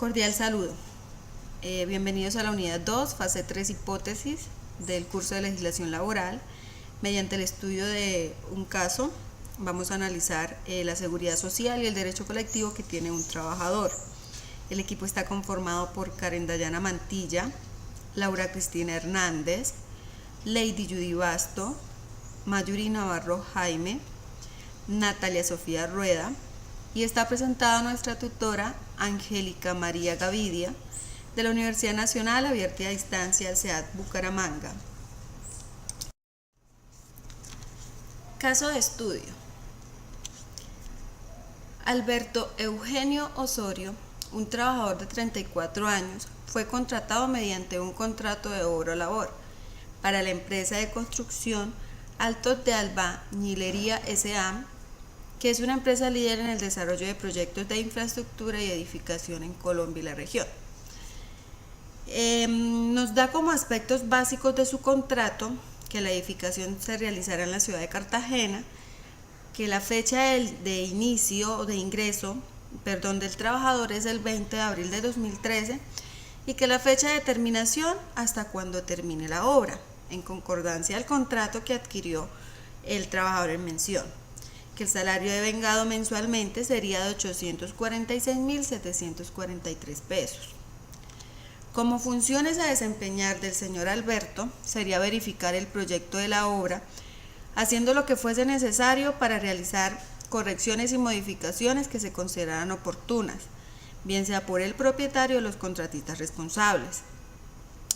Cordial saludo. Bienvenidos a la unidad 2, fase 3 hipótesis del curso de legislación laboral. Mediante el estudio de un caso, vamos a analizar la seguridad social y el derecho colectivo que tiene un trabajador. El equipo está conformado por Karen Dayana Mantilla, Laura Cristina Hernández, Lady Judy Basto, Mayuri Navarro Jaime, Natalia Sofía Rueda, y está presentada nuestra tutora Angélica María Gavidia de la Universidad Nacional Abierta y a Distancia SEAD Bucaramanga. Caso de estudio. Alberto Eugenio Osorio, un trabajador de 34 años, fue contratado mediante un contrato de obra o labor para la empresa de construcción Altos de Albañilería S.A., que es una empresa líder en el desarrollo de proyectos de infraestructura y edificación en Colombia y la región. Nos da como aspectos básicos de su contrato que la edificación se realizará en la ciudad de Cartagena, que la fecha de inicio o de ingreso del trabajador es el 20 de abril de 2013 y que la fecha de terminación hasta cuando termine la obra, en concordancia al contrato que adquirió el trabajador en mención, que el salario devengado mensualmente sería de 846.743 pesos. Como funciones a desempeñar del señor Alberto sería verificar el proyecto de la obra, haciendo lo que fuese necesario para realizar correcciones y modificaciones que se consideraran oportunas, bien sea por el propietario o los contratistas responsables.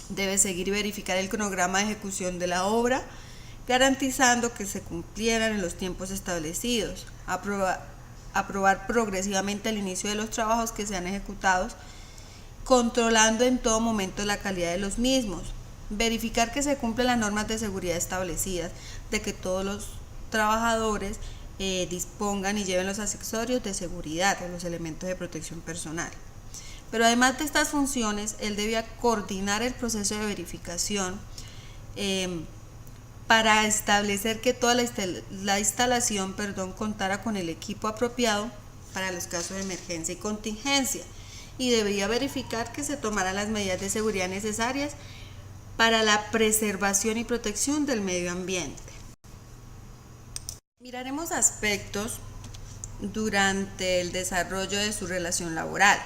Debe seguir y verificar el cronograma de ejecución de la obra, garantizando que se cumplieran en los tiempos establecidos, aprobar progresivamente el inicio de los trabajos que sean ejecutados, controlando en todo momento la calidad de los mismos, verificar que se cumplen las normas de seguridad establecidas, de que todos los trabajadores dispongan y lleven los accesorios de seguridad, los elementos de protección personal. Pero además de estas funciones, él debía coordinar el proceso de verificación para establecer que toda la instalación contara con el equipo apropiado para los casos de emergencia y contingencia, y debía verificar que se tomaran las medidas de seguridad necesarias para la preservación y protección del medio ambiente. Miraremos aspectos durante el desarrollo de su relación laboral.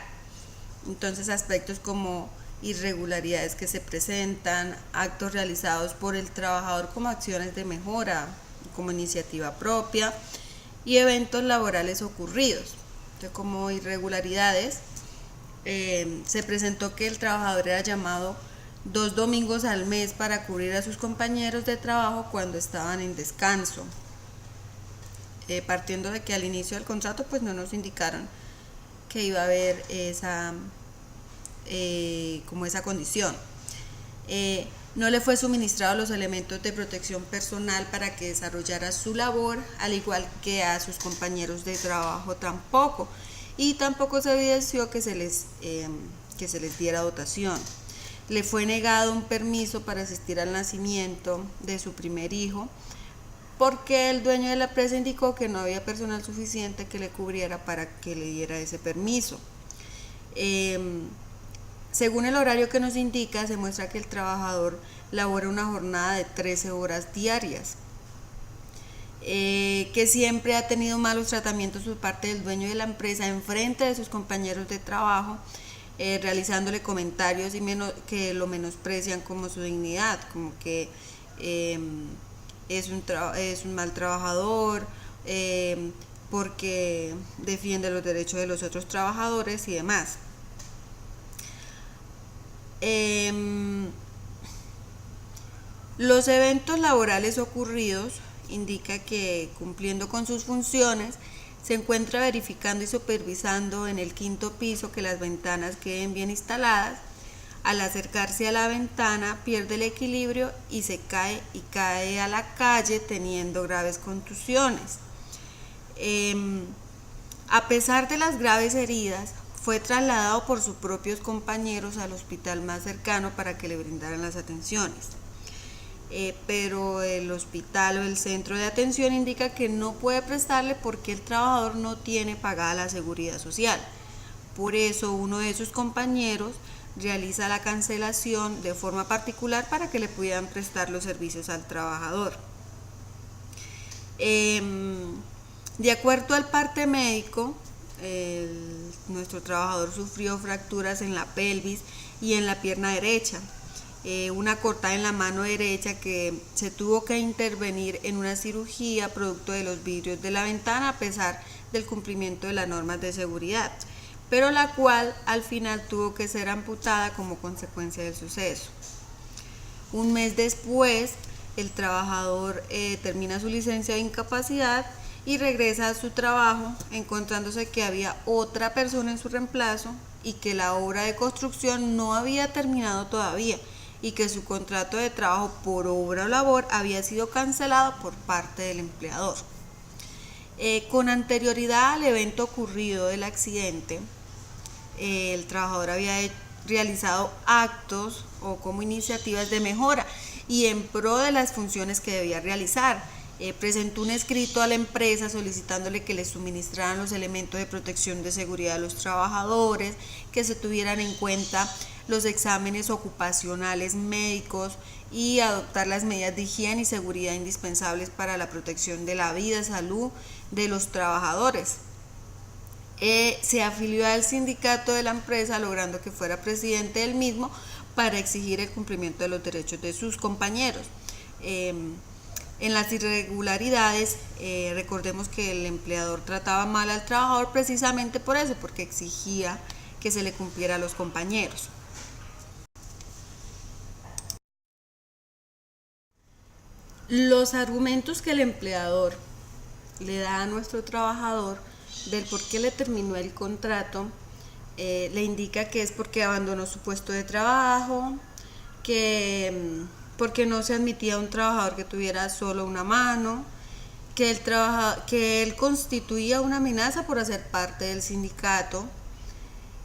Entonces, aspectos como irregularidades que se presentan, actos realizados por el trabajador como acciones de mejora, como iniciativa propia, y eventos laborales ocurridos. Entonces, como irregularidades, se presentó que el trabajador era llamado 2 domingos al mes para cubrir a sus compañeros de trabajo cuando estaban en descanso, partiendo de que al inicio del contrato pues no nos indicaron que iba a haber esa condición. No le fue suministrado los elementos de protección personal para que desarrollara su labor, al igual que a sus compañeros de trabajo tampoco, y tampoco se evidenció que se les diera dotación. Le fue negado un permiso para asistir al nacimiento de su primer hijo, porque el dueño de la empresa indicó que no había personal suficiente que le cubriera para que le diera ese permiso. Según el horario que nos indica, se muestra que el trabajador labora una jornada de 13 horas diarias, que siempre ha tenido malos tratamientos por parte del dueño de la empresa en frente de sus compañeros de trabajo, realizándole comentarios que lo menosprecian como su dignidad, como que es un mal trabajador, porque defiende los derechos de los otros trabajadores y demás. Los eventos laborales ocurridos indica que, cumpliendo con sus funciones, se encuentra verificando y supervisando en el 5º piso que las ventanas queden bien instaladas. Al acercarse a la ventana pierde el equilibrio y se cae a la calle teniendo graves contusiones. A pesar de las graves heridas, fue trasladado por sus propios compañeros al hospital más cercano para que le brindaran las atenciones. Pero el hospital o el centro de atención indica que no puede prestarle porque el trabajador no tiene pagada la seguridad social, Por eso uno de sus compañeros realiza la cancelación de forma particular para que le puedan prestar los servicios al trabajador. De acuerdo al parte médico, nuestro trabajador sufrió fracturas en la pelvis y en la pierna derecha, una cortada en la mano derecha que se tuvo que intervenir en una cirugía producto de los vidrios de la ventana a pesar del cumplimiento de las normas de seguridad, pero la cual al final tuvo que ser amputada como consecuencia del suceso. Un mes después, el trabajador termina su licencia de incapacidad y regresa a su trabajo encontrándose que había otra persona en su reemplazo y que la obra de construcción no había terminado todavía y que su contrato de trabajo por obra o labor había sido cancelado por parte del empleador. Con anterioridad al evento ocurrido del accidente, el trabajador había realizado actos o como iniciativas de mejora y en pro de las funciones que debía realizar. Presentó un escrito a la empresa solicitándole que le suministraran los elementos de protección de seguridad a los trabajadores, que se tuvieran en cuenta los exámenes ocupacionales médicos y adoptar las medidas de higiene y seguridad indispensables para la protección de la vida y salud de los trabajadores. Se afilió al sindicato de la empresa, logrando que fuera presidente del mismo para exigir el cumplimiento de los derechos de sus compañeros. En las irregularidades, recordemos que el empleador trataba mal al trabajador precisamente por eso, porque exigía que se le cumpliera a los compañeros. Los argumentos que el empleador le da a nuestro trabajador del por qué le terminó el contrato, le indica que es porque abandonó su puesto de trabajo, que porque no se admitía un trabajador que tuviera solo una mano, que él constituía una amenaza por hacer parte del sindicato,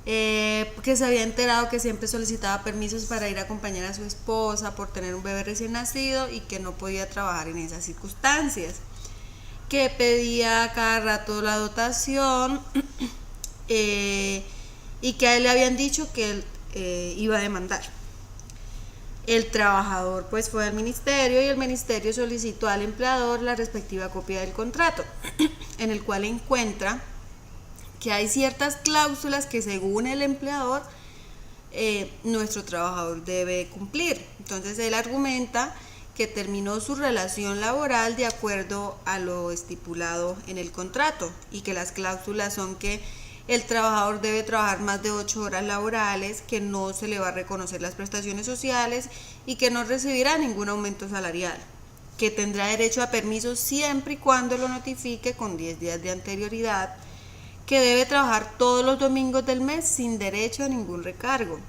que se había enterado que siempre solicitaba permisos para ir a acompañar a su esposa por tener un bebé recién nacido y que no podía trabajar en esas circunstancias, que pedía cada rato la dotación y que a él le habían dicho que él iba a demandar. El trabajador pues fue al ministerio y el ministerio solicitó al empleador la respectiva copia del contrato, en el cual encuentra que hay ciertas cláusulas que según el empleador nuestro trabajador debe cumplir. Entonces él argumenta que terminó su relación laboral de acuerdo a lo estipulado en el contrato y que las cláusulas son que el trabajador debe trabajar más de 8 horas laborales, que no se le va a reconocer las prestaciones sociales y que no recibirá ningún aumento salarial, que tendrá derecho a permiso siempre y cuando lo notifique con 10 días de anterioridad, que debe trabajar todos los domingos del mes sin derecho a ningún recargo,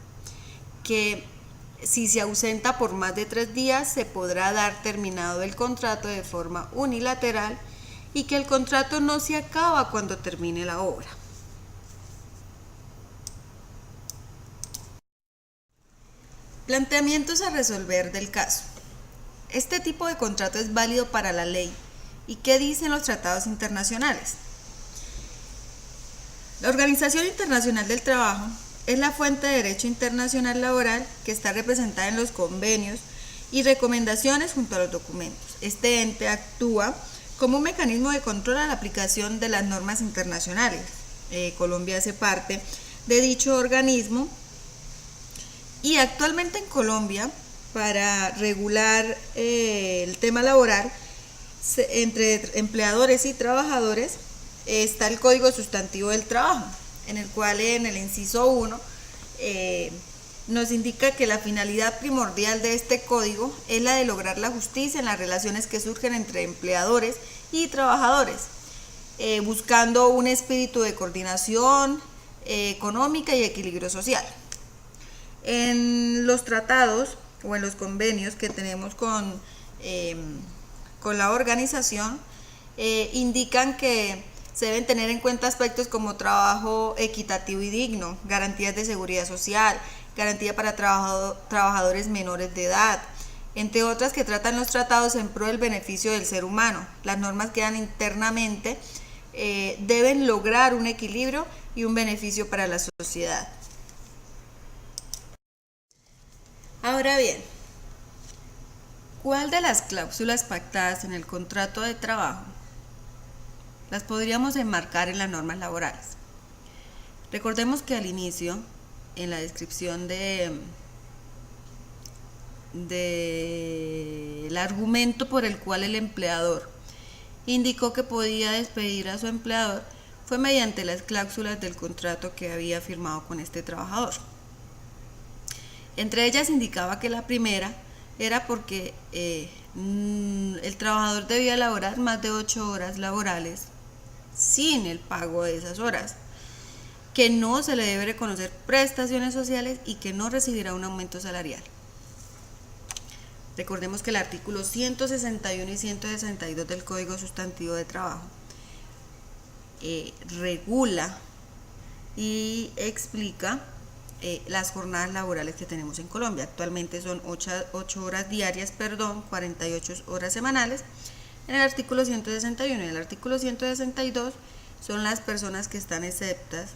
que si se ausenta por más de 3 días se podrá dar terminado el contrato de forma unilateral y que el contrato no se acaba cuando termine la obra. Planteamientos a resolver del caso. Este tipo de contrato es válido para la ley. ¿Y qué dicen los tratados internacionales? La Organización Internacional del Trabajo es la fuente de derecho internacional laboral que está representada en los convenios y recomendaciones junto a los documentos. Este ente actúa como un mecanismo de control a la aplicación de las normas internacionales. Colombia hace parte de dicho organismo. Y actualmente en Colombia, para regular el tema laboral entre empleadores y trabajadores, está el Código Sustantivo del Trabajo, en el cual en el inciso 1 nos indica que la finalidad primordial de este código es la de lograr la justicia en las relaciones que surgen entre empleadores y trabajadores, buscando un espíritu de coordinación económica y equilibrio social. En los tratados o en los convenios que tenemos con la organización, indican que se deben tener en cuenta aspectos como trabajo equitativo y digno, garantías de seguridad social, garantía para trabajadores menores de edad, entre otras que tratan los tratados en pro del beneficio del ser humano. Las normas que dan internamente deben lograr un equilibrio y un beneficio para la sociedad. Ahora bien, ¿cuál de las cláusulas pactadas en el contrato de trabajo las podríamos enmarcar en las normas laborales? Recordemos que al inicio, en la descripción del argumento por el cual el empleador indicó que podía despedir a su empleador, fue mediante las cláusulas del contrato que había firmado con este trabajador. Entre ellas indicaba que la primera era porque el trabajador debía laborar más de 8 horas laborales sin el pago de esas horas, que no se le debe reconocer prestaciones sociales y que no recibirá un aumento salarial. Recordemos que el artículo 161 y 162 del Código Sustantivo de Trabajo regula y explica las jornadas laborales que tenemos en Colombia. Actualmente son 8 horas diarias, 48 horas semanales en el artículo 161. En el artículo 162 son las personas que están exceptas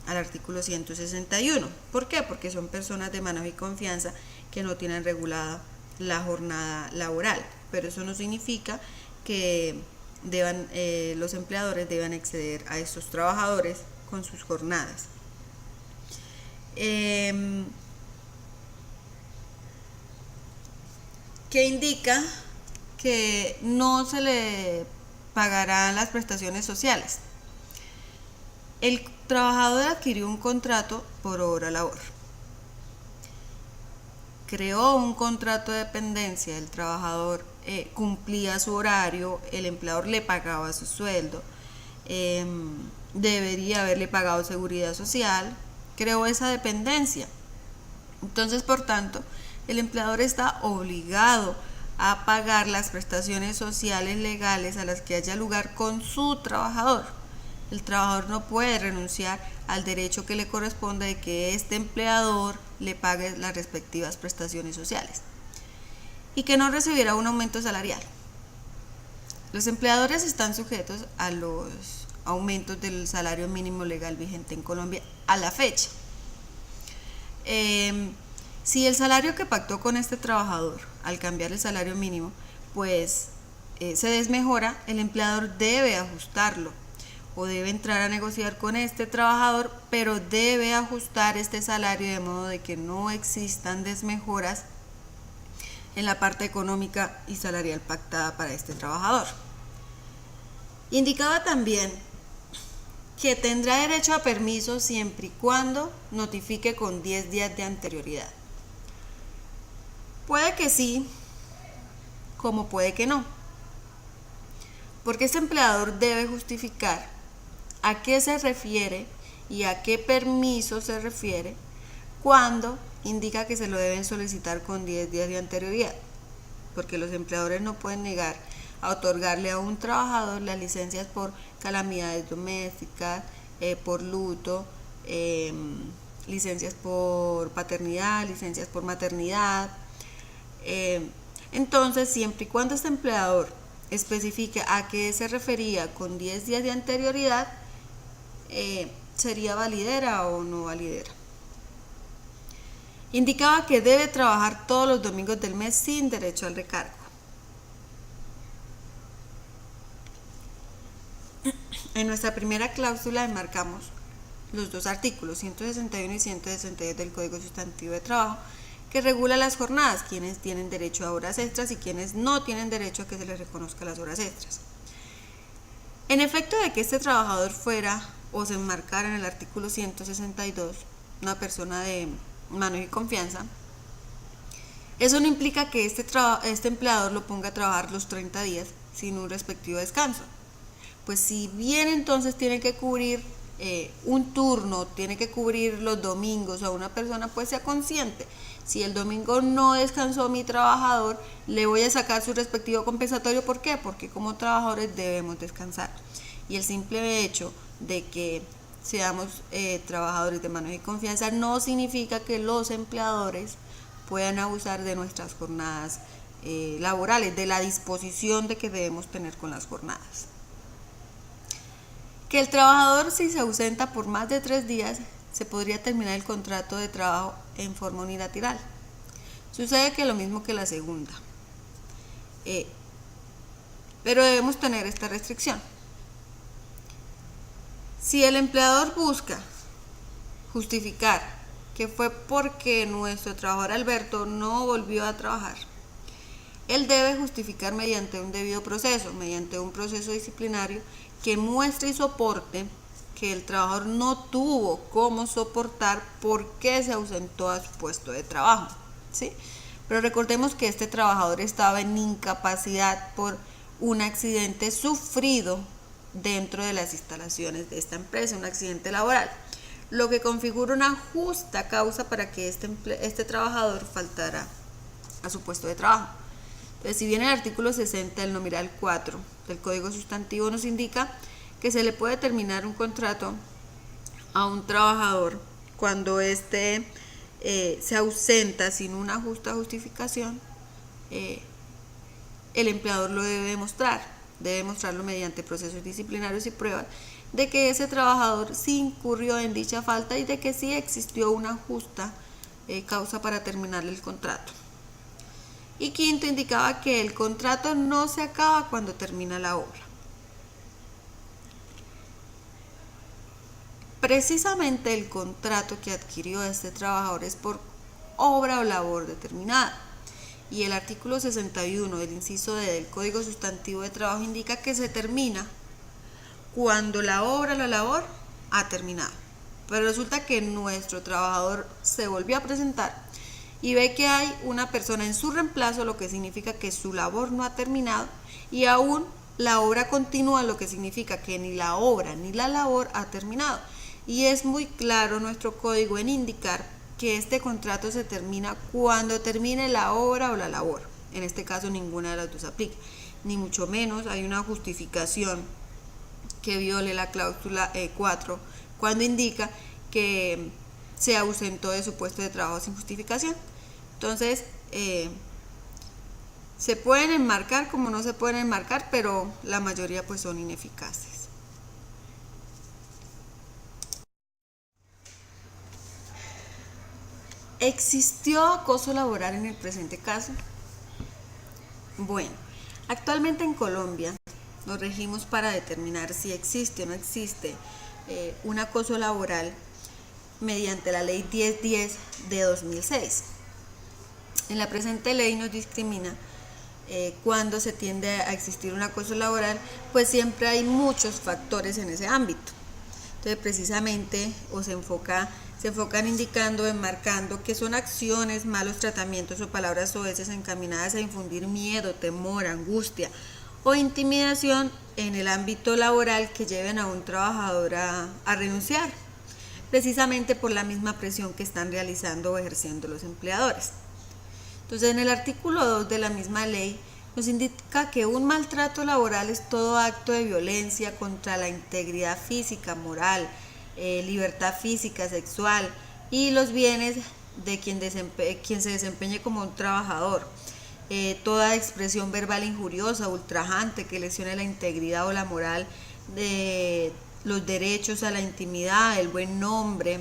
al artículo 161. ¿Por qué? Porque son personas de manejo y confianza que no tienen regulada la jornada laboral, pero eso no significa que los empleadores deban exceder a estos trabajadores con sus jornadas. Que indica que no se le pagarán las prestaciones sociales. El trabajador adquirió un contrato por hora labor. Creó un contrato de dependencia, el trabajador cumplía su horario, el empleador le pagaba su sueldo, debería haberle pagado seguridad social, creó esa dependencia. Entonces, por tanto, el empleador está obligado a pagar las prestaciones sociales legales a las que haya lugar con su trabajador. El trabajador no puede renunciar al derecho que le corresponde de que este empleador le pague las respectivas prestaciones sociales y que no recibirá un aumento salarial. Los empleadores están sujetos a los aumentos del salario mínimo legal vigente en Colombia a la fecha. Si el salario que pactó con este trabajador al cambiar el salario mínimo pues se desmejora, el empleador debe ajustarlo o debe entrar a negociar con este trabajador, pero debe ajustar este salario de modo de que no existan desmejoras en la parte económica y salarial pactada para este trabajador. Indicaba también que tendrá derecho a permiso siempre y cuando notifique con 10 días de anterioridad. Puede que sí, como puede que no, porque este empleador debe justificar a qué se refiere y a qué permiso se refiere cuando indica que se lo deben solicitar con 10 días de anterioridad, porque los empleadores no pueden negar a otorgarle a un trabajador las licencias por calamidades domésticas, por luto, licencias por paternidad, licencias por maternidad. Entonces, siempre y cuando este empleador especifique a qué se refería con 10 días de anterioridad, sería validera o no validera. Indicaba que debe trabajar todos los domingos del mes sin derecho al recargo. En nuestra primera cláusula enmarcamos los dos artículos, 161 y 162 del Código Sustantivo de Trabajo, que regula las jornadas, quienes tienen derecho a horas extras y quienes no tienen derecho a que se les reconozca las horas extras. En efecto de que este trabajador fuera o se enmarcara en el artículo 162, una persona de manejo y confianza, eso no implica que este empleador lo ponga a trabajar los 30 días sin un respectivo descanso. Pues si bien entonces tiene que cubrir un turno, tiene que cubrir los domingos a una persona, pues sea consciente. Si el domingo no descansó mi trabajador, le voy a sacar su respectivo compensatorio. ¿Por qué? Porque como trabajadores debemos descansar. Y el simple hecho de que seamos trabajadores de manejo y confianza no significa que los empleadores puedan abusar de nuestras jornadas laborales, de la disposición de que debemos tener con las jornadas. Que el trabajador, si se ausenta por más de 3 días, se podría terminar el contrato de trabajo en forma unilateral. Sucede que lo mismo que la segunda. Pero debemos tener esta restricción. Si el empleador busca justificar que fue porque nuestro trabajador Alberto no volvió a trabajar, él debe justificar mediante un debido proceso, mediante un proceso disciplinario que muestre y soporte que el trabajador no tuvo cómo soportar por qué se ausentó a su puesto de trabajo, ¿sí? Pero recordemos que este trabajador estaba en incapacidad por un accidente sufrido dentro de las instalaciones de esta empresa, un accidente laboral, lo que configura una justa causa para que este trabajador faltara a su puesto de trabajo. Entonces, si bien el artículo 60 del numeral 4 del Código Sustantivo nos indica que se le puede terminar un contrato a un trabajador cuando éste se ausenta sin una justa justificación, el empleador lo debe demostrarlo mediante procesos disciplinarios y pruebas de que ese trabajador sí incurrió en dicha falta y de que sí existió una justa causa para terminarle el contrato. Y quinto, indicaba que el contrato no se acaba cuando termina la obra. Precisamente el contrato que adquirió este trabajador es por obra o labor determinada. Y el artículo 61 del inciso D del Código Sustantivo de Trabajo indica que se termina cuando la obra o la labor ha terminado. Pero resulta que nuestro trabajador se volvió a presentar y ve que hay una persona en su reemplazo, lo que significa que su labor no ha terminado y aún la obra continúa, lo que significa que ni la obra ni la labor ha terminado. Y es muy claro nuestro código en indicar que este contrato se termina cuando termine la obra o la labor. En este caso ninguna de las dos aplica, ni mucho menos hay una justificación que viole la cláusula 4 cuando indica que se ausentó de su puesto de trabajo sin justificación. Entonces, se pueden enmarcar como no se pueden enmarcar, pero la mayoría pues son ineficaces. ¿Existió acoso laboral en el presente caso? Bueno, actualmente en Colombia nos regimos para determinar si existe o no existe un acoso laboral mediante la ley 1010 de 2006. En la presente ley nos discrimina cuando se tiende a existir un acoso laboral, pues siempre hay muchos factores en ese ámbito. Entonces precisamente se enfocan indicando, enmarcando que son acciones, malos tratamientos o palabras soeces encaminadas a infundir miedo, temor, angustia o intimidación en el ámbito laboral que lleven a un trabajador a renunciar, precisamente por la misma presión que están realizando o ejerciendo los empleadores. Entonces, en el artículo 2 de la misma ley nos indica que un maltrato laboral es todo acto de violencia contra la integridad física, moral, libertad física, sexual y los bienes de quien se desempeñe como un trabajador. Toda expresión verbal injuriosa, ultrajante, que lesione la integridad o la moral de los derechos a la intimidad, el buen nombre,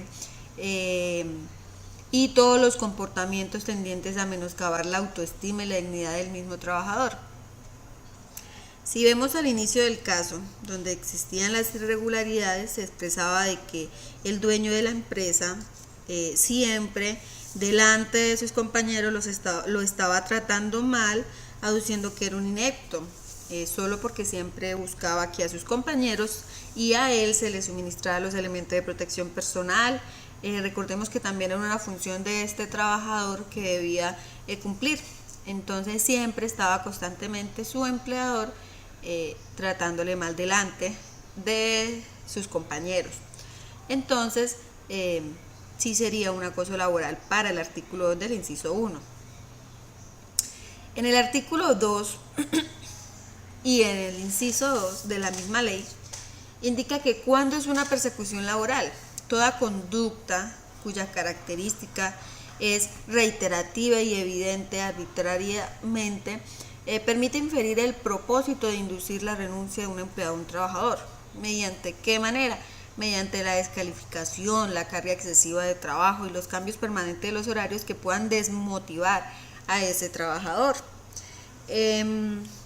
y todos los comportamientos tendientes a menoscabar la autoestima y la dignidad del mismo trabajador. Si vemos al inicio del caso, donde existían las irregularidades, se expresaba de que el dueño de la empresa siempre delante de sus compañeros lo estaba tratando mal, aduciendo que era un inepto, solo porque siempre buscaba que a sus compañeros y a él se les suministrara los elementos de protección personal. Recordemos que también era una función de este trabajador que debía cumplir. Entonces siempre estaba constantemente su empleador tratándole mal delante de sus compañeros. Entonces, sí sería un acoso laboral para el artículo 2 del inciso 1. En el artículo 2 y en el inciso 2 de la misma ley, indica que cuando es una persecución laboral, toda conducta cuya característica es reiterativa y evidente arbitrariamente, permite inferir el propósito de inducir la renuncia de un empleado a un trabajador. ¿Mediante qué manera? Mediante la descalificación, la carga excesiva de trabajo y los cambios permanentes de los horarios que puedan desmotivar a ese trabajador.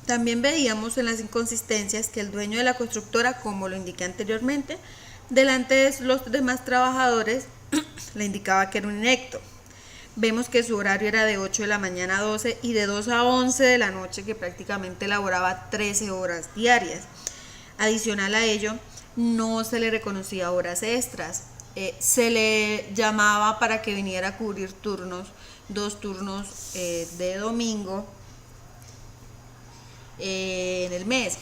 También veíamos en las inconsistencias que el dueño de la constructora, como lo indiqué anteriormente, delante de los demás trabajadores le indicaba que era un inepto. Vemos que su horario era de 8 de la mañana a 12 y de 2 a 11 de la noche, que prácticamente laboraba 13 horas diarias. Adicional a ello, no se le reconocía horas extras. Se le llamaba para que viniera a cubrir turnos, 2 turnos de domingo en el mes.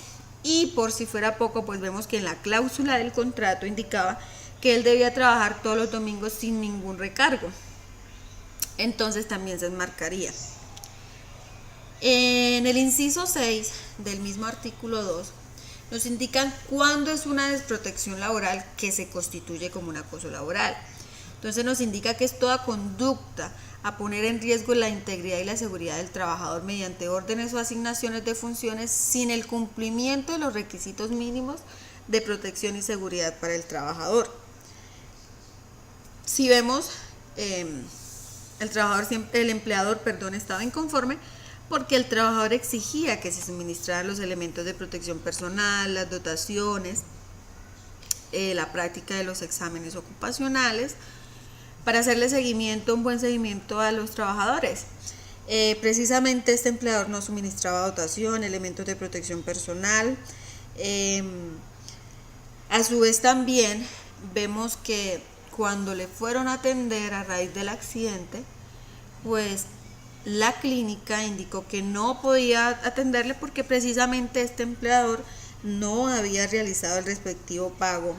Y por si fuera poco, pues vemos que en la cláusula del contrato indicaba que él debía trabajar todos los domingos sin ningún recargo. Entonces también se enmarcaría. En el inciso 6 del mismo artículo 2 nos indican cuándo es una desprotección laboral que se constituye como un acoso laboral. Entonces nos indica que es toda conducta a poner en riesgo la integridad y la seguridad del trabajador mediante órdenes o asignaciones de funciones sin el cumplimiento de los requisitos mínimos de protección y seguridad para el trabajador. Si vemos, el empleador estaba inconforme porque el trabajador exigía que se suministraran los elementos de protección personal, las dotaciones, la práctica de los exámenes ocupacionales, para hacerle un buen seguimiento a los trabajadores. Precisamente este empleador no suministraba dotación, elementos de protección personal. A su vez también vemos que cuando le fueron a atender a raíz del accidente, pues la clínica indicó que no podía atenderle porque precisamente este empleador no había realizado el respectivo pago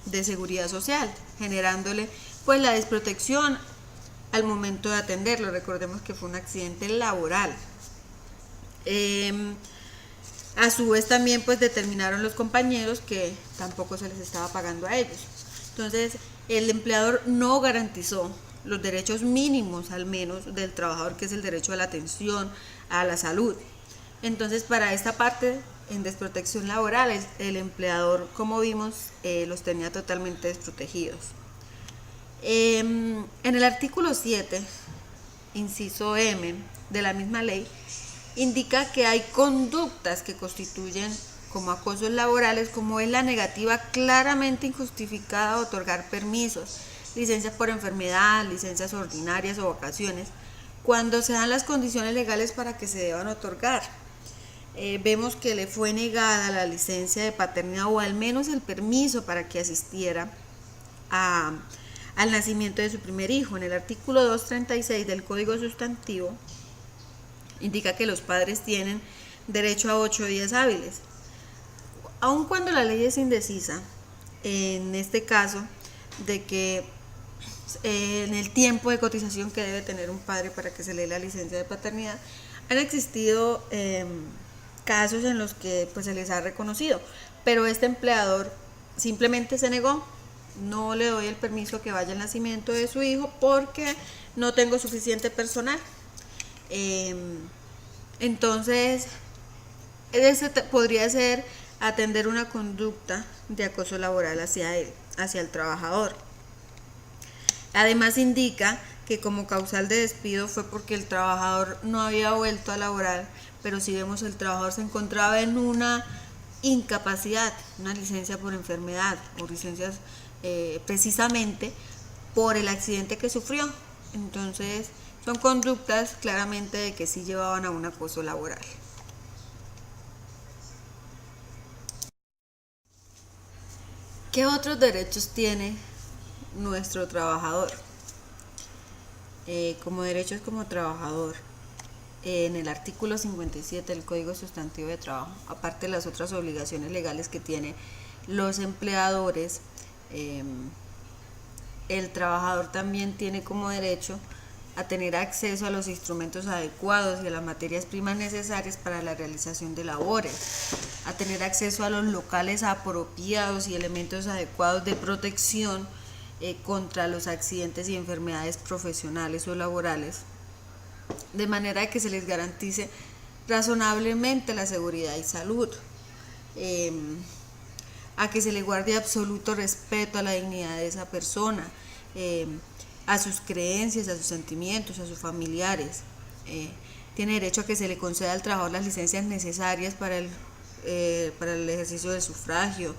de seguridad social, generándole pues la desprotección al momento de atenderlo. Recordemos que fue un accidente laboral. A su vez también pues determinaron los compañeros que tampoco se les estaba pagando a ellos. Entonces el empleador no garantizó los derechos mínimos al menos del trabajador, que es el derecho a la atención, a la salud. Entonces para esta parte en desprotección laboral el empleador, como vimos, los tenía totalmente desprotegidos. En el artículo 7, inciso M de la misma ley, indica que hay conductas que constituyen como acosos laborales, como es la negativa claramente injustificada a otorgar permisos, licencias por enfermedad, licencias ordinarias o vacaciones, cuando se dan las condiciones legales para que se deban otorgar. Vemos que le fue negada la licencia de paternidad o al menos el permiso para que asistiera al nacimiento de su primer hijo. En el artículo 236 del Código Sustantivo indica que los padres tienen derecho a 8 días hábiles. Aun cuando la ley es indecisa, en este caso, de que en el tiempo de cotización que debe tener un padre para que se le dé la licencia de paternidad, han existido casos en los que pues se les ha reconocido, pero este empleador simplemente se negó. No le doy el permiso que vaya al nacimiento de su hijo porque no tengo suficiente personal. Entonces, ese podría ser atender una conducta de acoso laboral hacia el trabajador. Además indica que como causal de despido fue porque el trabajador no había vuelto a laborar, pero si vemos el trabajador se encontraba en una incapacidad, una licencia por enfermedad o licencias precisamente por el accidente que sufrió. Entonces son conductas claramente de que sí llevaban a un acoso laboral. ¿Qué otros derechos tiene nuestro trabajador? Como derechos como trabajador, en el artículo 57 del Código Sustantivo de Trabajo, aparte de las otras obligaciones legales que tienen los empleadores, el trabajador también tiene como derecho a tener acceso a los instrumentos adecuados y a las materias primas necesarias para la realización de labores, a tener acceso a los locales apropiados y elementos adecuados de protección contra los accidentes y enfermedades profesionales o laborales, de manera que se les garantice razonablemente la seguridad y salud. a que se le guarde absoluto respeto a la dignidad de esa persona, a sus creencias, a sus sentimientos, a sus familiares. Tiene derecho a que se le conceda al trabajador las licencias necesarias para el ejercicio del sufragio,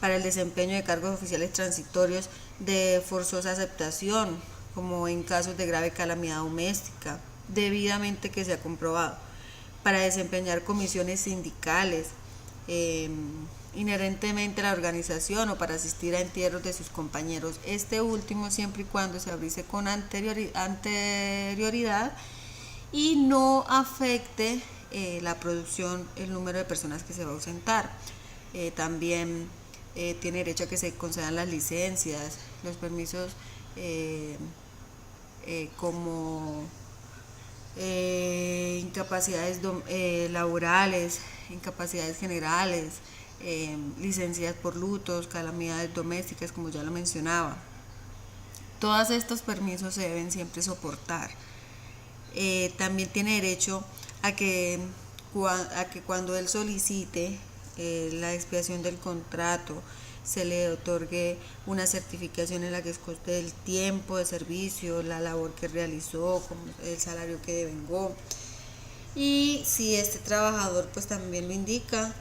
para el desempeño de cargos oficiales transitorios de forzosa aceptación, como en casos de grave calamidad doméstica, debidamente que se ha comprobado, para desempeñar comisiones sindicales, inherentemente a la organización o para asistir a entierros de sus compañeros, este último siempre y cuando se avise con anterioridad y no afecte la producción, el número de personas que se va a ausentar. También tiene derecho a que se concedan las licencias, los permisos como incapacidades laborales, incapacidades generales, licencias por lutos, calamidades domésticas, como ya lo mencionaba. Todos estos permisos se deben siempre soportar. También tiene derecho a que cuando él solicite la expiación del contrato, se le otorgue una certificación en la que conste el tiempo de servicio, la labor que realizó, el salario que devengó. Y si este trabajador pues también lo indica,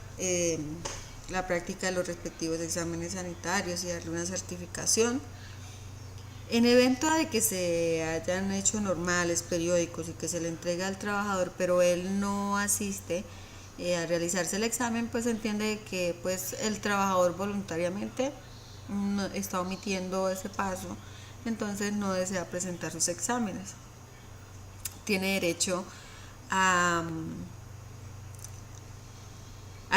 la práctica de los respectivos exámenes sanitarios y darle una certificación. En evento de que se hayan hecho normales, periódicos y que se le entregue al trabajador, pero él no asiste a realizarse el examen, pues se entiende que pues el trabajador voluntariamente no, está omitiendo ese paso, entonces no desea presentar sus exámenes. Tiene derecho a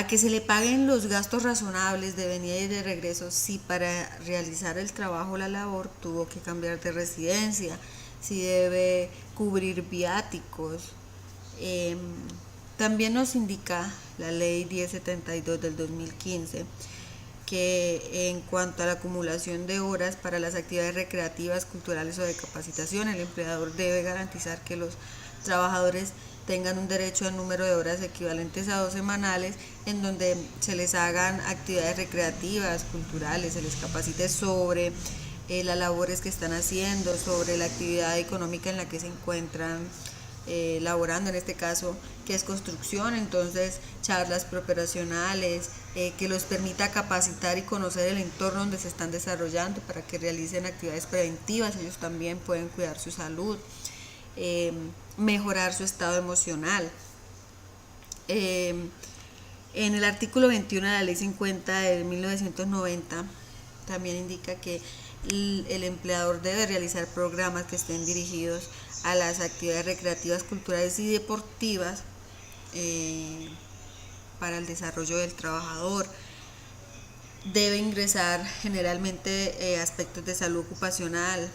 que se le paguen los gastos razonables de venida y de regreso si para realizar el trabajo o la labor tuvo que cambiar de residencia, si debe cubrir viáticos. También nos indica la ley 1072 del 2015 que en cuanto a la acumulación de horas para las actividades recreativas, culturales o de capacitación, el empleador debe garantizar que los trabajadores tengan un derecho al número de horas equivalentes a 2 semanales en donde se les hagan actividades recreativas, culturales, se les capacite sobre las labores que están haciendo, sobre la actividad económica en la que se encuentran laborando, en este caso que es construcción, entonces charlas preoperacionales, que los permita capacitar y conocer el entorno donde se están desarrollando para que realicen actividades preventivas, ellos también pueden cuidar su salud, mejorar su estado emocional. En el artículo 21 de la ley 50 de 1990 también indica que el empleador debe realizar programas que estén dirigidos a las actividades recreativas, culturales y deportivas para el desarrollo del trabajador. Debe ingresar generalmente aspectos de salud ocupacional,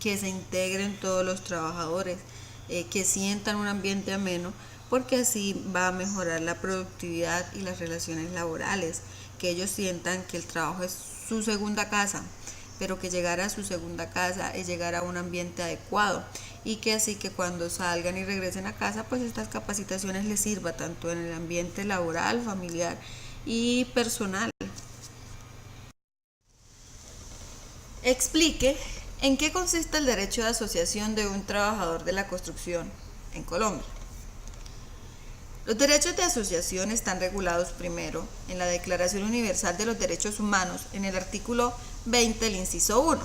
que se integren todos los trabajadores, que sientan un ambiente ameno, porque así va a mejorar la productividad y las relaciones laborales, que ellos sientan que el trabajo es su segunda casa, pero que llegar a su segunda casa es llegar a un ambiente adecuado y que así que cuando salgan y regresen a casa, pues estas capacitaciones les sirva tanto en el ambiente laboral, familiar y personal. Explique en qué consiste el derecho de asociación de un trabajador de la construcción en Colombia. Los derechos de asociación están regulados primero en la Declaración Universal de los Derechos Humanos, en el artículo 20, el inciso 1,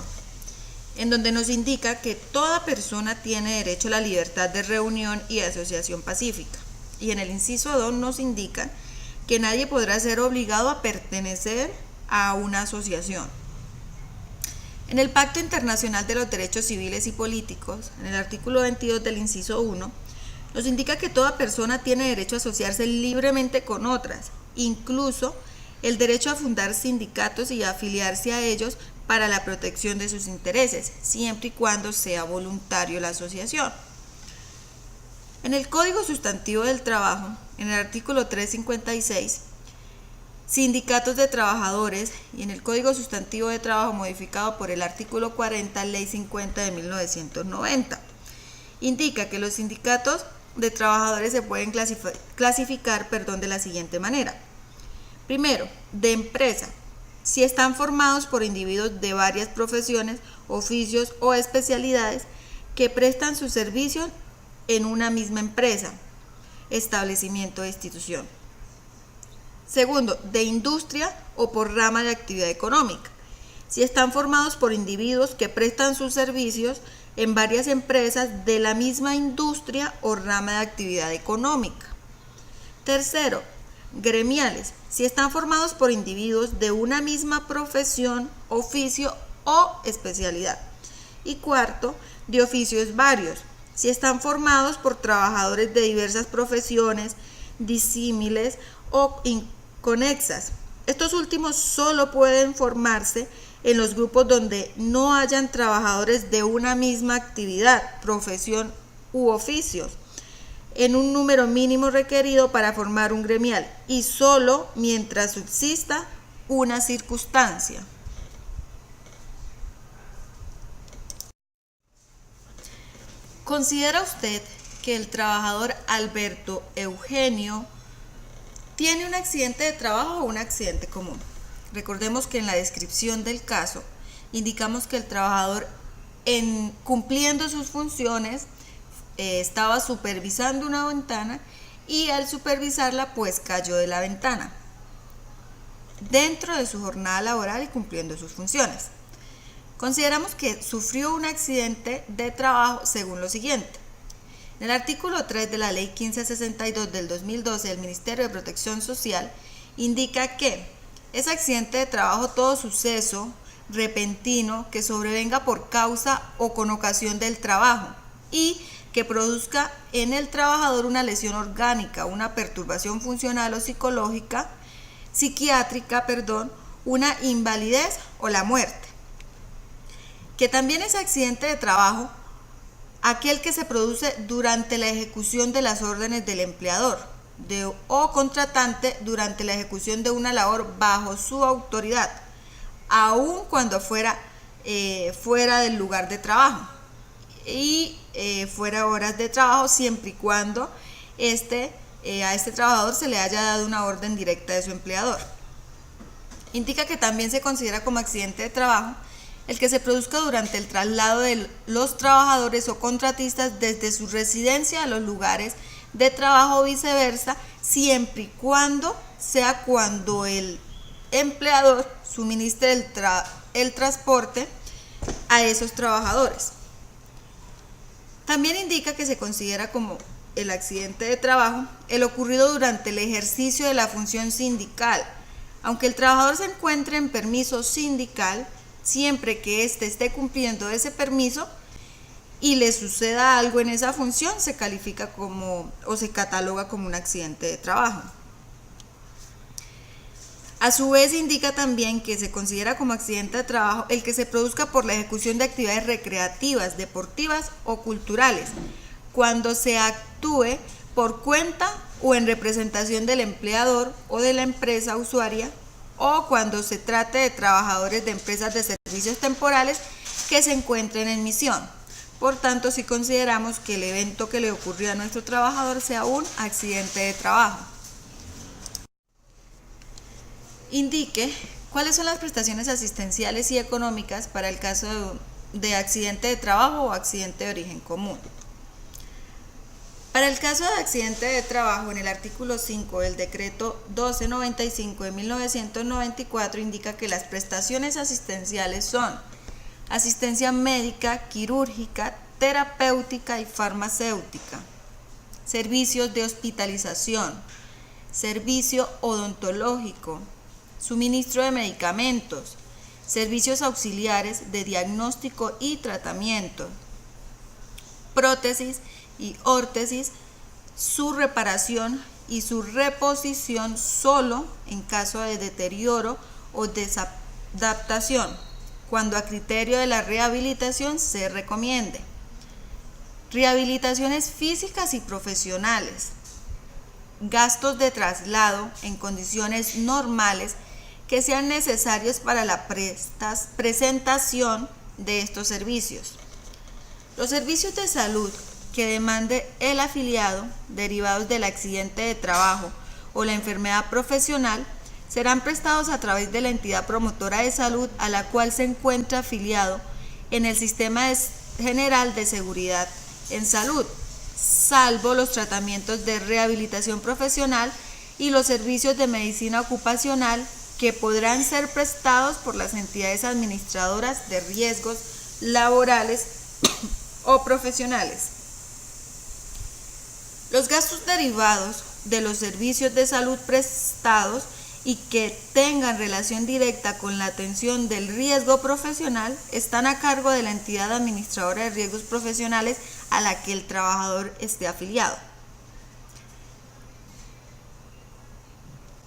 en donde nos indica que toda persona tiene derecho a la libertad de reunión y asociación pacífica. Y en el inciso 2 nos indica que nadie podrá ser obligado a pertenecer a una asociación. En el Pacto Internacional de los Derechos Civiles y Políticos, en el artículo 22 del inciso 1, nos indica que toda persona tiene derecho a asociarse libremente con otras, incluso el derecho a fundar sindicatos y a afiliarse a ellos para la protección de sus intereses, siempre y cuando sea voluntario la asociación. En el Código Sustantivo del Trabajo, en el artículo 356, sindicatos de trabajadores, y en el Código Sustantivo de Trabajo modificado por el artículo 40, Ley 50 de 1990, indica que los sindicatos de trabajadores se pueden clasificar de la siguiente manera. Primero, de empresa, si están formados por individuos de varias profesiones, oficios o especialidades que prestan sus servicios en una misma empresa, establecimiento o institución. Segundo, de industria o por rama de actividad económica, si están formados por individuos que prestan sus servicios en varias empresas de la misma industria o rama de actividad económica. Tercero, gremiales, si están formados por individuos de una misma profesión, oficio o especialidad. Y cuarto, de oficios varios, si están formados por trabajadores de diversas profesiones, disímiles o inconexas. Estos últimos solo pueden formarse en los grupos donde no hayan trabajadores de una misma actividad, profesión u oficios, en un número mínimo requerido para formar un gremial y solo mientras subsista una circunstancia. ¿Considera usted que el trabajador Alberto Eugenio tiene un accidente de trabajo o un accidente común? Recordemos que en la descripción del caso indicamos que el trabajador, cumpliendo sus funciones, estaba supervisando una ventana y al supervisarla pues cayó de la ventana dentro de su jornada laboral y cumpliendo sus funciones. Consideramos que sufrió un accidente de trabajo según lo siguiente. En el artículo 3 de la Ley 1562 del 2012 del Ministerio de Protección Social indica que es accidente de trabajo todo suceso repentino que sobrevenga por causa o con ocasión del trabajo y que produzca en el trabajador una lesión orgánica, una perturbación funcional o psiquiátrica, una invalidez o la muerte. Que también es accidente de trabajo aquel que se produce durante la ejecución de las órdenes del empleador o contratante durante la ejecución de una labor bajo su autoridad, aun cuando fuera del lugar de trabajo y fuera horas de trabajo, siempre y cuando a este trabajador se le haya dado una orden directa de su empleador. Indica que también se considera como accidente de trabajo el que se produzca durante el traslado de los trabajadores o contratistas desde su residencia a los lugares de trabajo o viceversa, siempre y cuando sea cuando el empleador suministre el transporte a esos trabajadores. También indica que se considera como el accidente de trabajo el ocurrido durante el ejercicio de la función sindical, aunque el trabajador se encuentre en permiso sindical, siempre que éste esté cumpliendo ese permiso y le suceda algo en esa función, se califica como o se cataloga como un accidente de trabajo. A su vez indica también que se considera como accidente de trabajo el que se produzca por la ejecución de actividades recreativas, deportivas o culturales, cuando se actúe por cuenta o en representación del empleador o de la empresa usuaria, o cuando se trate de trabajadores de empresas de servicios temporales que se encuentren en misión. Por tanto, si consideramos que el evento que le ocurrió a nuestro trabajador sea un accidente de trabajo. Indique cuáles son las prestaciones asistenciales y económicas para el caso de accidente de trabajo o accidente de origen común. Para el caso de accidente de trabajo, en el artículo 5 del decreto 1295 de 1994 indica que las prestaciones asistenciales son asistencia médica, quirúrgica, terapéutica y farmacéutica, servicios de hospitalización, servicio odontológico, suministro de medicamentos, servicios auxiliares de diagnóstico y tratamiento, prótesis y órtesis, su reparación y su reposición solo en caso de deterioro o desadaptación, cuando a criterio de la rehabilitación se recomiende. Rehabilitaciones físicas y profesionales, gastos de traslado en condiciones normales que sean necesarios para la presentación de estos servicios. Los servicios de salud que demande el afiliado derivados del accidente de trabajo o la enfermedad profesional serán prestados a través de la entidad promotora de salud a la cual se encuentra afiliado en el Sistema General de Seguridad en Salud, salvo los tratamientos de rehabilitación profesional y los servicios de medicina ocupacional que podrán ser prestados por las entidades administradoras de riesgos laborales o profesionales. Los gastos derivados de los servicios de salud prestados y que tengan relación directa con la atención del riesgo profesional están a cargo de la entidad administradora de riesgos profesionales a la que el trabajador esté afiliado.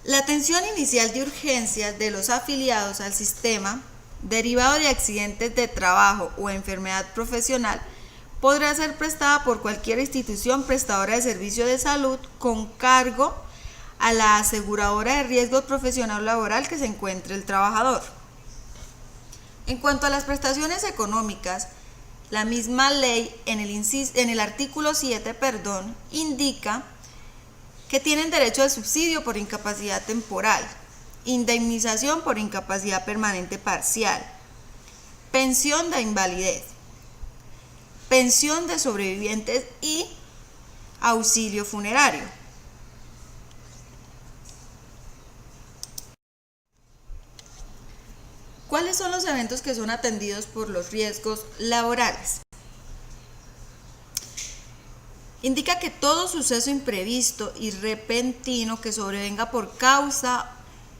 La atención inicial de urgencias de los afiliados al sistema, derivado de accidentes de trabajo o enfermedad profesional, podrá ser prestada por cualquier institución prestadora de servicio de salud con cargo a la aseguradora de riesgo profesional laboral que se encuentre el trabajador. En cuanto a las prestaciones económicas, la misma ley en el artículo 7, indica que tienen derecho al subsidio por incapacidad temporal, indemnización por incapacidad permanente parcial, pensión de invalidez, pensión de sobrevivientes y auxilio funerario. ¿Cuáles son los eventos que son atendidos por los riesgos laborales? Indica que todo suceso imprevisto y repentino que sobrevenga por causa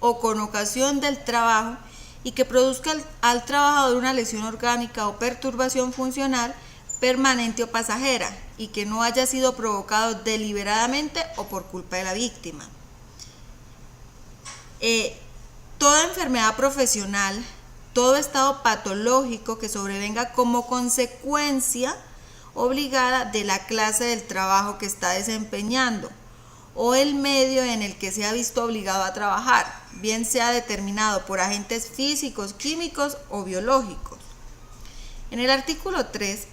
o con ocasión del trabajo y que produzca al trabajador una lesión orgánica o perturbación funcional permanente o pasajera y que no haya sido provocado deliberadamente o por culpa de la víctima. Toda enfermedad profesional, todo estado patológico que sobrevenga como consecuencia obligada de la clase del trabajo que está desempeñando o el medio en el que se ha visto obligado a trabajar, bien sea determinado por agentes físicos, químicos o biológicos. En el artículo 3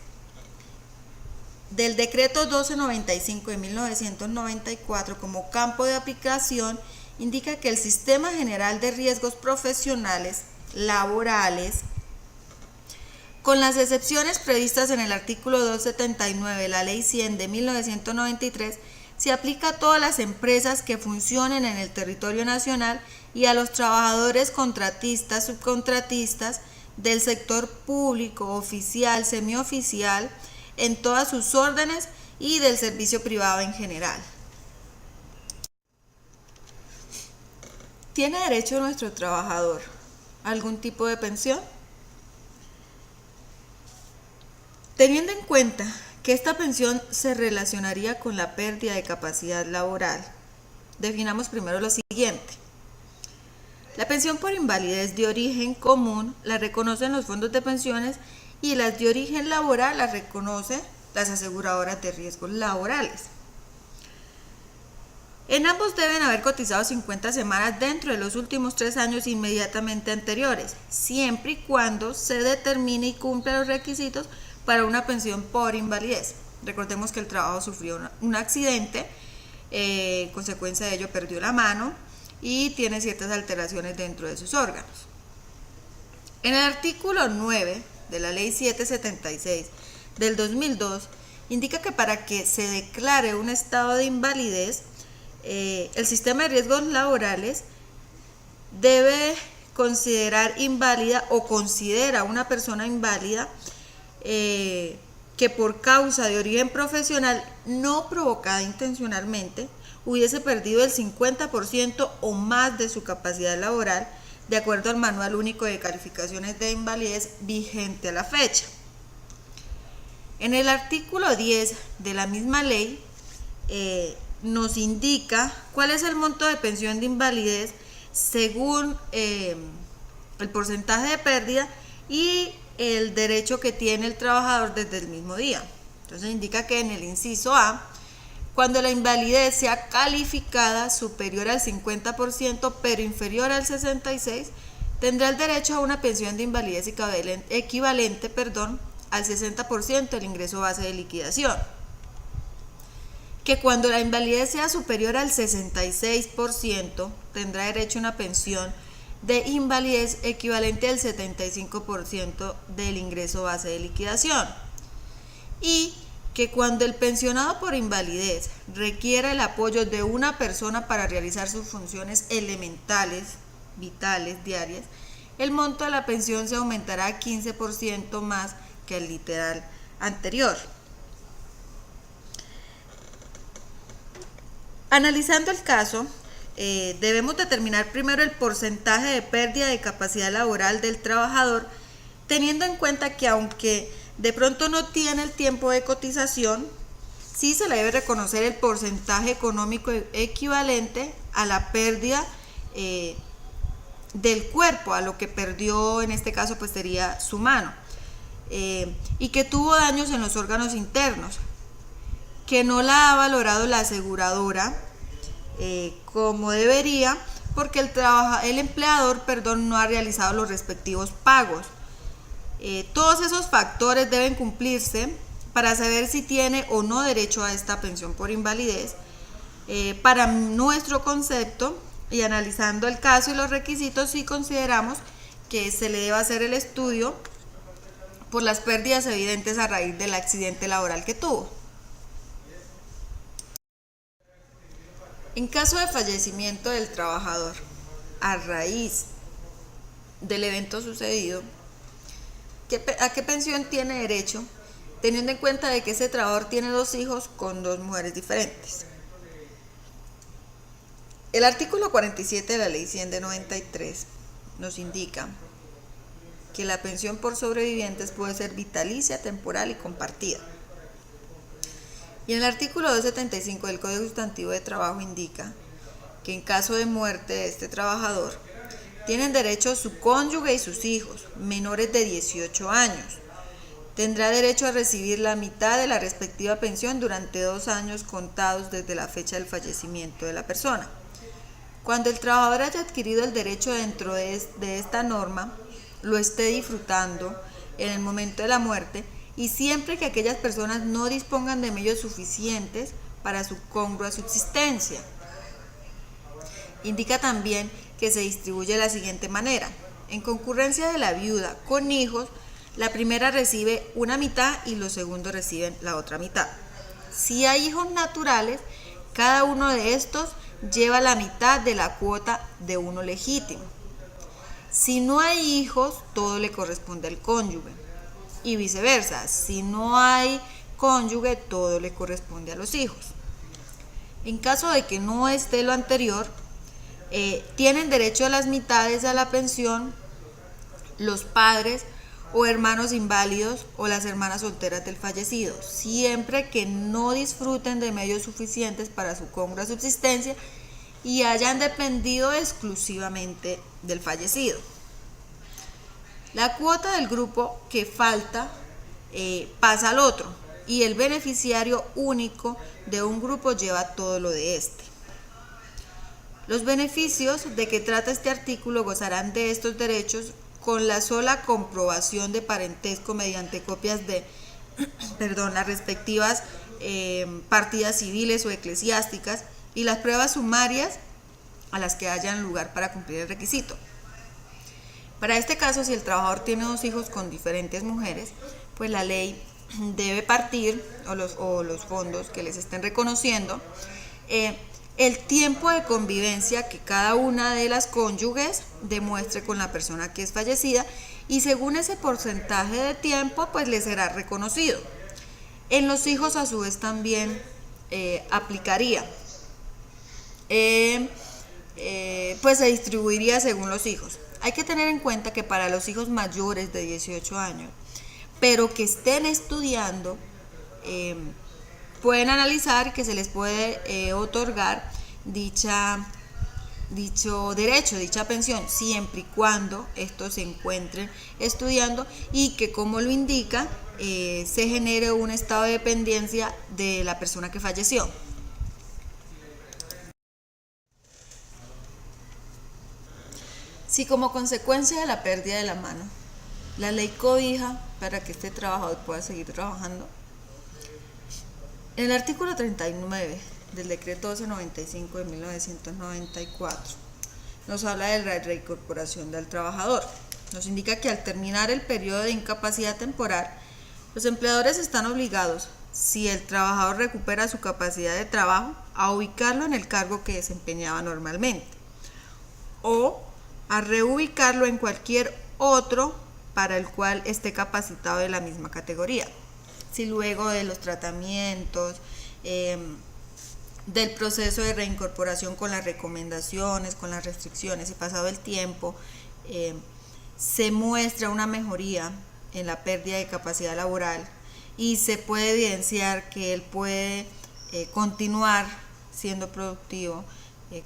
del decreto 1295 de 1994 como campo de aplicación indica que el Sistema General de Riesgos Profesionales Laborales, con las excepciones previstas en el artículo 279 de la Ley 100 de 1993, se aplica a todas las empresas que funcionen en el territorio nacional y a los trabajadores contratistas, subcontratistas del sector público, oficial, semioficial, en todas sus órdenes y del servicio privado en general. ¿Tiene derecho nuestro trabajador a algún tipo de pensión? Teniendo en cuenta que esta pensión se relacionaría con la pérdida de capacidad laboral, definamos primero lo siguiente. La pensión por invalidez de origen común la reconocen los fondos de pensiones y las de origen laboral las reconocen las aseguradoras de riesgos laborales. En ambos deben haber cotizado 50 semanas dentro de los últimos 3 años inmediatamente anteriores, siempre y cuando se determine y cumpla los requisitos para una pensión por invalidez. Recordemos que el trabajo sufrió un accidente, consecuencia de ello perdió la mano y tiene ciertas alteraciones dentro de sus órganos. En el artículo 9 de la Ley 776 del 2002 indica que para que se declare un estado de invalidez, el sistema de riesgos laborales debe considerar inválida o considera una persona inválida que por causa de origen profesional no provocada intencionalmente hubiese perdido el 50% o más de su capacidad laboral de acuerdo al Manual Único de Calificaciones de Invalidez vigente a la fecha. En el artículo 10 de la misma ley nos indica cuál es el monto de pensión de invalidez según el porcentaje de pérdida y el derecho que tiene el trabajador desde el mismo día. Entonces indica que en el inciso A, cuando la invalidez sea calificada superior al 50% pero inferior al 66%, tendrá el derecho a una pensión de invalidez equivalente al 60% del ingreso base de liquidación. que cuando la invalidez sea superior al 66%, tendrá derecho a una pensión de invalidez equivalente al 75% del ingreso base de liquidación. Y que cuando el pensionado por invalidez requiera el apoyo de una persona para realizar sus funciones elementales, vitales, diarias, el monto de la pensión se aumentará a 15% más que el literal anterior. Analizando el caso, debemos determinar primero el porcentaje de pérdida de capacidad laboral del trabajador, teniendo en cuenta que aunque de pronto no tiene el tiempo de cotización, sí se le debe reconocer el porcentaje económico equivalente a la pérdida del cuerpo, a lo que perdió, en este caso pues sería su mano, y que tuvo daños en los órganos internos, que no la ha valorado la aseguradora como debería, porque el empleador no ha realizado los respectivos pagos. Todos esos factores deben cumplirse para saber si tiene o no derecho a esta pensión por invalidez. Para nuestro concepto y analizando el caso y los requisitos, sí consideramos que se le debe hacer el estudio por las pérdidas evidentes a raíz del accidente laboral que tuvo. En caso de fallecimiento del trabajador a raíz del evento sucedido, ¿a qué pensión tiene derecho? Teniendo en cuenta de que ese trabajador tiene 2 hijos con 2 mujeres diferentes. El artículo 47 de la Ley 100 de 93 nos indica que la pensión por sobrevivientes puede ser vitalicia, temporal y compartida. Y en el artículo 275 del Código Sustantivo de Trabajo indica que en caso de muerte de este trabajador, tienen derecho su cónyuge y sus hijos, menores de 18 años. Tendrá derecho a recibir la mitad de la respectiva pensión durante 2 años contados desde la fecha del fallecimiento de la persona. Cuando el trabajador haya adquirido el derecho dentro de esta norma, lo esté disfrutando en el momento de la muerte, y siempre que aquellas personas no dispongan de medios suficientes para su congrua subsistencia. Indica también que se distribuye de la siguiente manera. En concurrencia de la viuda con hijos, la primera recibe una mitad y los segundos reciben la otra mitad. Si hay hijos naturales, cada uno de estos lleva la mitad de la cuota de uno legítimo. Si no hay hijos, todo le corresponde al cónyuge. Y viceversa, si no hay cónyuge, todo le corresponde a los hijos. En caso de que no esté lo anterior, tienen derecho a las mitades a la pensión los padres o hermanos inválidos o las hermanas solteras del fallecido, siempre que no disfruten de medios suficientes para su congrua subsistencia y hayan dependido exclusivamente del fallecido. La cuota del grupo que falta pasa al otro, y el beneficiario único de un grupo lleva todo lo de este. Los beneficios de que trata este artículo gozarán de estos derechos con la sola comprobación de parentesco mediante copias de las respectivas partidas civiles o eclesiásticas y las pruebas sumarias a las que hayan lugar para cumplir el requisito. Para este caso, si el trabajador tiene 2 hijos con diferentes mujeres, pues la ley debe partir, o los fondos que les estén reconociendo, el tiempo de convivencia que cada una de las cónyuges demuestre con la persona que es fallecida, y según ese porcentaje de tiempo, pues le será reconocido. En los hijos, a su vez, también aplicaría. Pues se distribuiría según los hijos. Hay que tener en cuenta que para los hijos mayores de 18 años, pero que estén estudiando, pueden analizar que se les puede otorgar dicho derecho, dicha pensión, siempre y cuando estos se encuentren estudiando y que, como lo indica, se genere un estado de dependencia de la persona que falleció. Si como consecuencia de la pérdida de la mano, la ley cobija para que este trabajador pueda seguir trabajando, En el artículo 39 del decreto 1295 de 1994 nos habla de la reincorporación del trabajador. Nos indica que al terminar el periodo de incapacidad temporal, los empleadores están obligados, si el trabajador recupera su capacidad de trabajo, a ubicarlo en el cargo que desempeñaba normalmente o a reubicarlo en cualquier otro para el cual esté capacitado de la misma categoría. Si luego de los tratamientos, del proceso de reincorporación con las recomendaciones, con las restricciones y pasado el tiempo, se muestra una mejoría en la pérdida de capacidad laboral y se puede evidenciar que él puede continuar siendo productivo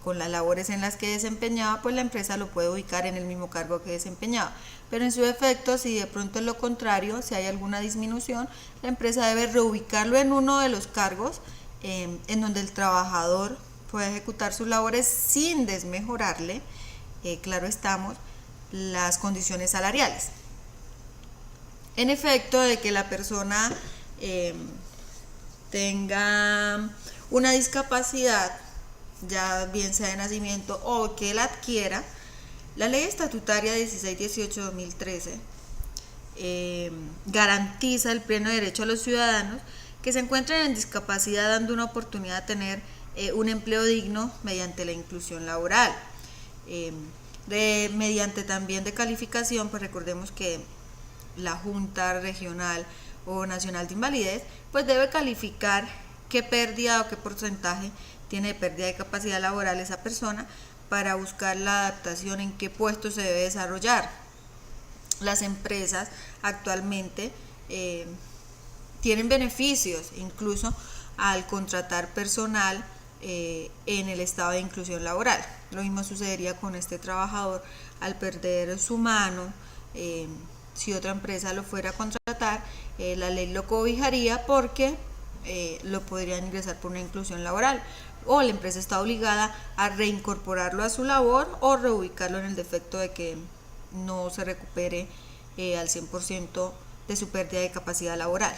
con las labores en las que desempeñaba, pues la empresa lo puede ubicar en el mismo cargo que desempeñaba. Pero en su efecto, si de pronto es lo contrario, si hay alguna disminución, la empresa debe reubicarlo en uno de los cargos en donde el trabajador puede ejecutar sus labores sin desmejorarle, claro estamos, las condiciones salariales. En efecto, de que la persona tenga una discapacidad, ya bien sea de nacimiento o que la adquiera, la ley estatutaria 1618-2013 garantiza el pleno derecho a los ciudadanos que se encuentren en discapacidad, dando una oportunidad de tener un empleo digno mediante la inclusión laboral. Mediante también de calificación, pues recordemos que la Junta Regional o Nacional de Invalidez pues debe calificar qué pérdida o qué porcentaje tiene de pérdida de capacidad laboral esa persona para buscar la adaptación en qué puesto se debe desarrollar. Las empresas actualmente tienen beneficios incluso al contratar personal en el estado de inclusión laboral. Lo mismo sucedería con este trabajador al perder su mano. Si otra empresa lo fuera a contratar, la ley lo cobijaría porque lo podrían ingresar por una inclusión laboral, o la empresa está obligada a reincorporarlo a su labor o reubicarlo en el defecto de que no se recupere al 100% de su pérdida de capacidad laboral.